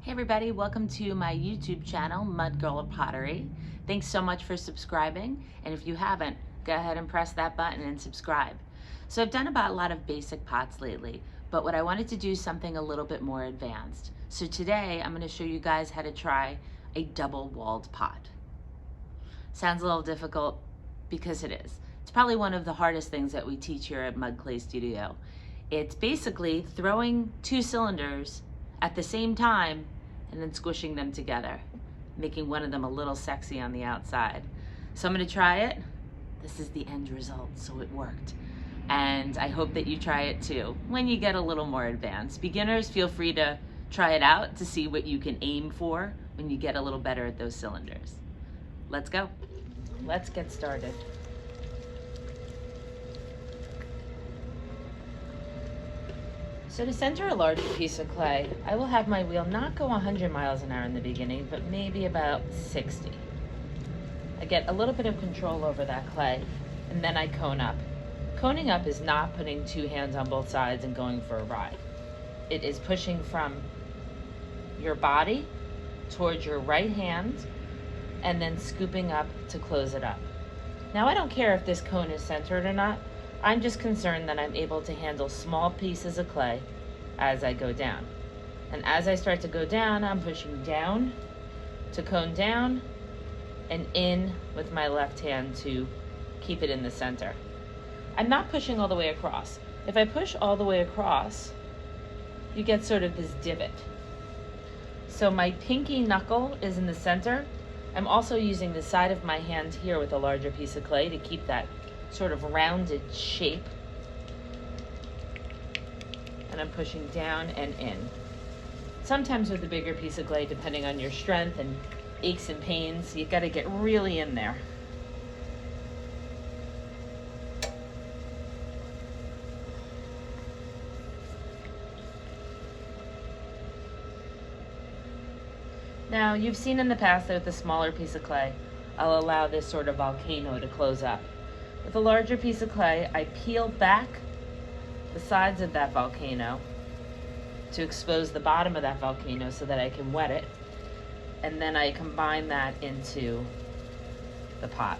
Hey everybody, welcome to my YouTube channel, Mud Girl of Pottery. Thanks so much for subscribing, and if you haven't, go ahead and press that button and subscribe. So I've done about a lot of basic pots lately, but what I wanted to do is something a little bit more advanced. So today I'm going to show you guys how to try a double-walled pot. Sounds a little difficult because it is. It's probably one of the hardest things that we teach here at Mud Clay Studio. It's basically throwing two cylinders at the same time and then squishing them together, making one of them a little sexy on the outside. So I'm gonna try it. This is the end result, so it worked. And I hope that you try it too when you get a little more advanced. Beginners, feel free to try it out to see what you can aim for when you get a little better at those cylinders. Let's go. Let's get started. So to center a large piece of clay, I will have my wheel not go 100 miles an hour in the beginning, but maybe about 60. I get a little bit of control over that clay, and then I cone up. Coning up is not putting two hands on both sides and going for a ride. It is pushing from your body towards your right hand, and then scooping up to close it up. Now I don't care if this cone is centered or not. I'm just concerned that I'm able to handle small pieces of clay as I go down. And as I start to go down, I'm pushing down to cone down and in with my left hand to keep it in the center. I'm not pushing all the way across. If I push all the way across, you get sort of this divot. So my pinky knuckle is in the center. I'm also using the side of my hand here with a larger piece of clay to keep that sort of rounded shape, and I'm pushing down and in. Sometimes with a bigger piece of clay, depending on your strength and aches and pains, you got to get really in there. Now you've seen in the past that with a smaller piece of clay, I'll allow this sort of volcano to close up. With a larger piece of clay, I peel back the sides of that volcano to expose the bottom of that volcano so that I can wet it, and then I combine that into the pot.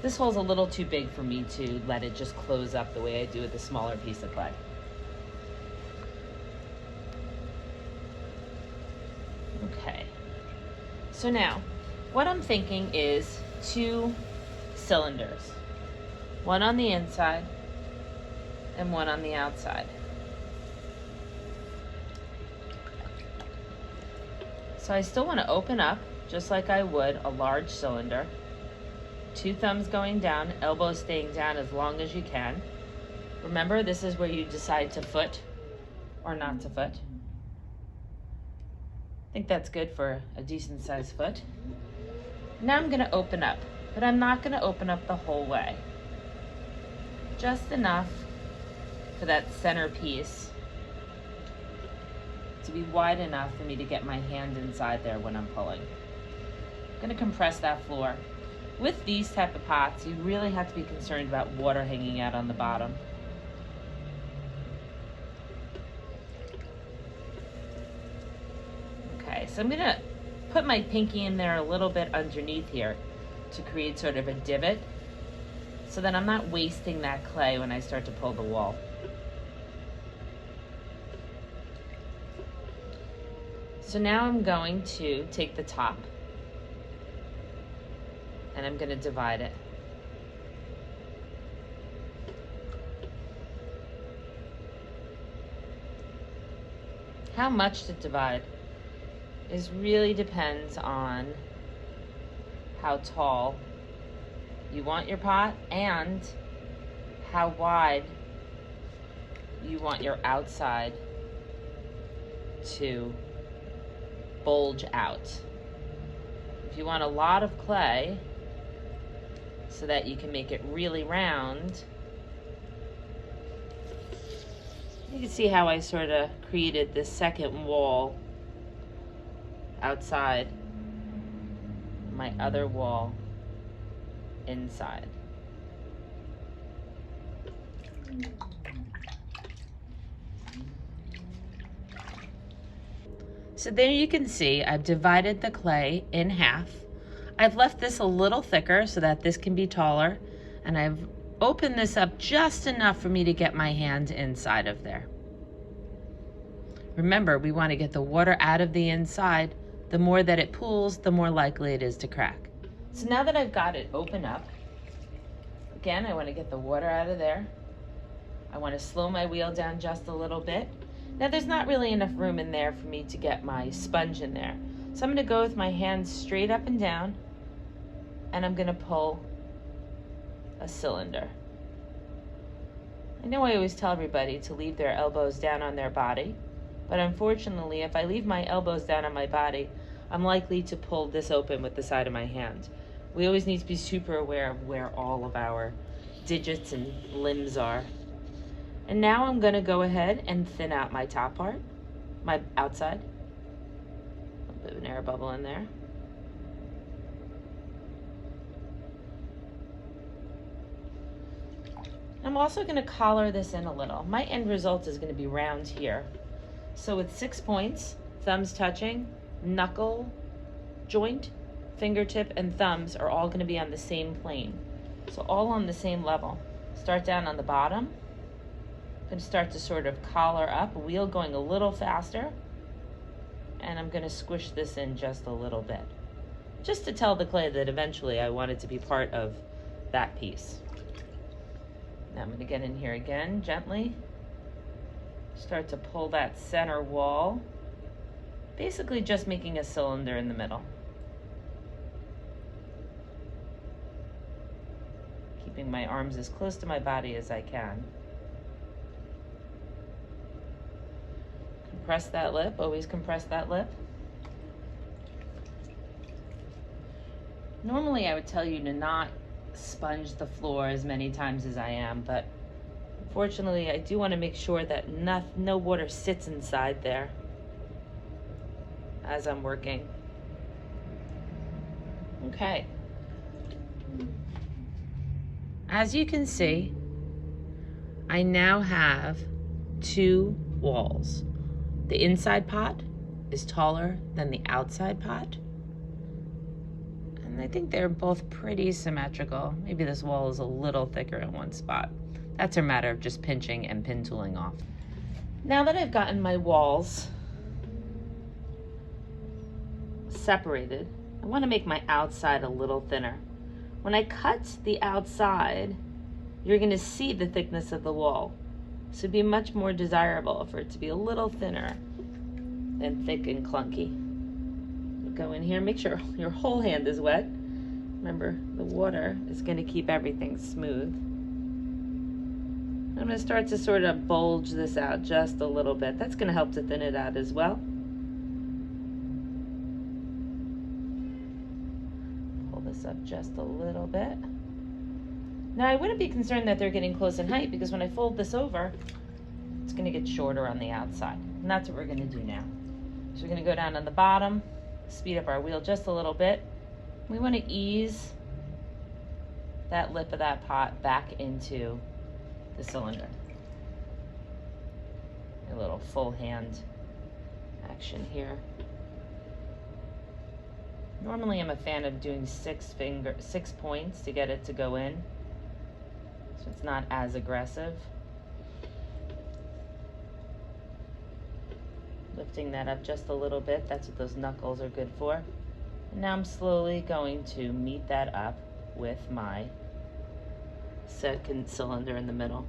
This hole's a little too big for me to let it just close up the way I do with a smaller piece of clay. Okay, so now what I'm thinking is two cylinders. One on the inside and one on the outside. So I still want to open up just like I would a large cylinder. Two thumbs going down, elbows staying down as long as you can. Remember, this is where you decide to foot or not to foot. I think that's good for a decent sized foot. Now I'm going to open up, but I'm not going to open up the whole way. Just enough for that center piece to be wide enough for me to get my hand inside there when I'm pulling. I'm going to compress that floor. With these type of pots, you really have to be concerned about water hanging out on the bottom. Okay, so I'm going to put my pinky in there a little bit underneath here to create sort of a divot, so that I'm not wasting that clay when I start to pull the wall. So now I'm going to take the top and I'm going to divide it. How much to divide really depends on how tall you want your pot and how wide you want your outside to bulge out. If you want a lot of clay so that you can make it really round, you can see how I sort of created this second wall outside, my other wall inside. So there you can see I've divided the clay in half. I've left this a little thicker so that this can be taller, and I've opened this up just enough for me to get my hand inside of there. Remember, we want to get the water out of the inside. The more that it pools, the more likely it is to crack. So now that I've got it open up, again, I want to get the water out of there. I want to slow my wheel down just a little bit. Now there's not really enough room in there for me to get my sponge in there. So I'm going to go with my hands straight up and down, and I'm going to pull a cylinder. I know I always tell everybody to leave their elbows down on their body, but unfortunately, if I leave my elbows down on my body, I'm likely to pull this open with the side of my hand. We always need to be super aware of where all of our digits and limbs are. And now I'm going to go ahead and thin out my top part, my outside. A bit of an air bubble in there. I'm also going to collar this in a little. My end result is going to be round here. So with 6 points, thumbs touching, knuckle joint, fingertip, and thumbs are all going to be on the same plane. So all on the same level. Start down on the bottom. I'm going to start to sort of collar up, wheel going a little faster, and I'm going to squish this in just a little bit, just to tell the clay that eventually I want it to be part of that piece. Now I'm going to get in here again, gently. Start to pull that center wall, basically just making a cylinder in the middle. Keeping my arms as close to my body as I can. Compress that lip, always compress that lip. Normally I would tell you to not sponge the floor as many times as I am, but unfortunately I do want to make sure that no water sits inside there as I'm working. Okay. As you can see, I now have 2 walls. The inside pot is taller than the outside pot. And I think they're both pretty symmetrical. Maybe this wall is a little thicker in one spot. That's a matter of just pinching and pin tooling off. Now that I've gotten my walls separated, I want to make my outside a little thinner. When I cut the outside, you're going to see the thickness of the wall. So it'd be much more desirable for it to be a little thinner than thick and clunky. Go in here, make sure your whole hand is wet. Remember, the water is going to keep everything smooth. I'm going to start to sort of bulge this out just a little bit. That's going to help to thin it out as well. Pull this up just a little bit. Now I wouldn't be concerned that they're getting close in height, because when I fold this over, it's going to get shorter on the outside. And that's what we're going to do now. So we're going to go down on the bottom, speed up our wheel just a little bit. We want to ease that lip of that pot back into the cylinder. A little full hand action here. Normally I'm a fan of doing 6 points to get it to go in, so it's not as aggressive. Lifting that up just a little bit, that's what those knuckles are good for. And now I'm slowly going to meet that up with my second cylinder in the middle.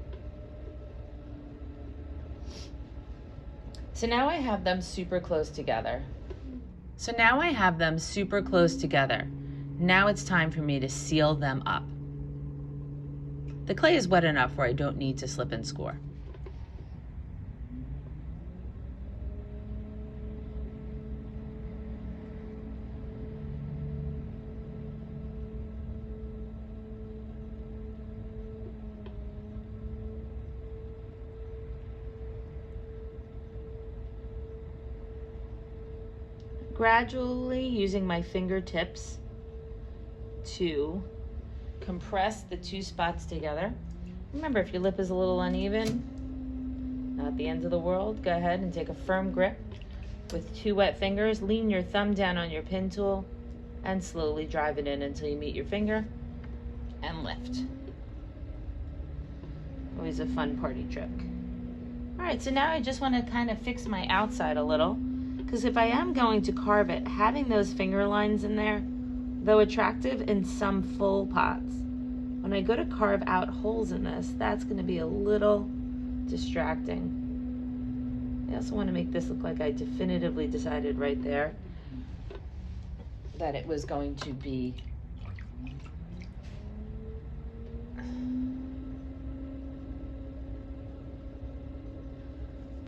So now I have them super close together. Now it's time for me to seal them up. The clay is wet enough where I don't need to slip and score. Gradually using my fingertips to compress the 2 spots together. Remember, if your lip is a little uneven, not the end of the world, go ahead and take a firm grip With 2 wet fingers, lean your thumb down on your pin tool and slowly drive it in until you meet your finger and lift. Always a fun party trick. All right, so now I just want to kind of fix my outside a little, because if I am going to carve it, having those finger lines in there, though attractive in some full pots, when I go to carve out holes in this, that's going to be a little distracting. I also want to make this look like I definitively decided right there that it was going to be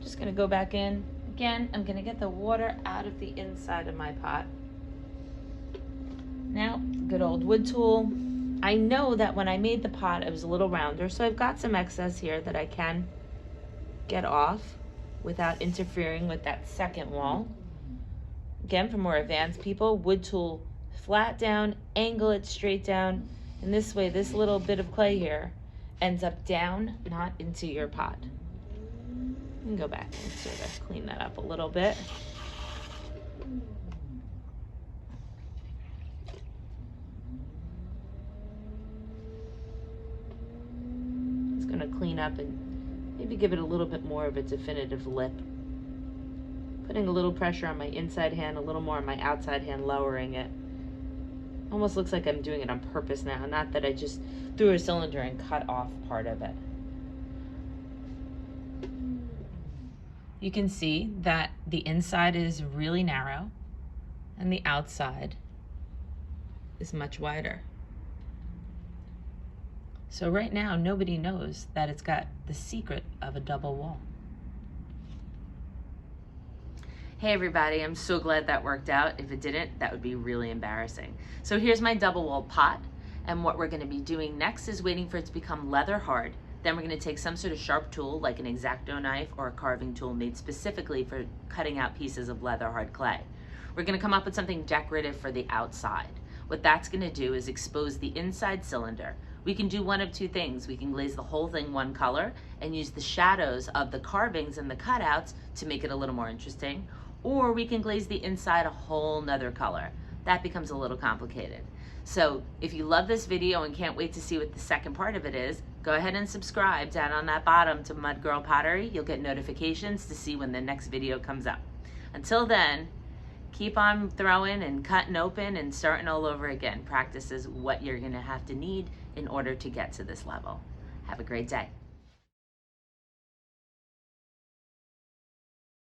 just going to go back in. Again, I'm going to get the water out of the inside of my pot. Now, good old wood tool. I know that when I made the pot, it was a little rounder, so I've got some excess here that I can get off without interfering with that second wall. Again, for more advanced people, wood tool flat down, angle it straight down, and this way this little bit of clay here ends up down, not into your pot. You can go back and sort of clean that up a little bit. Just gonna clean up and maybe give it a little bit more of a definitive lip. Putting a little pressure on my inside hand, a little more on my outside hand, lowering it. Almost looks like I'm doing it on purpose now, not that I just threw a cylinder and cut off part of it. You can see that the inside is really narrow and the outside is much wider. So right now, nobody knows that it's got the secret of a double wall. Hey everybody, I'm so glad that worked out. If it didn't, that would be really embarrassing. So here's my double walled pot, and what we're gonna be doing next is waiting for it to become leather hard. Then we're gonna take some sort of sharp tool, like an X-Acto knife or a carving tool made specifically for cutting out pieces of leather hard clay. We're gonna come up with something decorative for the outside. What that's gonna do is expose the inside cylinder. We can do one of two things. We can glaze the whole thing one color and use the shadows of the carvings and the cutouts to make it a little more interesting, or we can glaze the inside a whole nother color. That becomes a little complicated. So if you love this video and can't wait to see what the second part of it is, go ahead and subscribe down on that bottom to Mud Girl Pottery. You'll get notifications to see when the next video comes up. Until then, keep on throwing and cutting open and starting all over again. Practice is what you're gonna have to need in order to get to this level. Have a great day.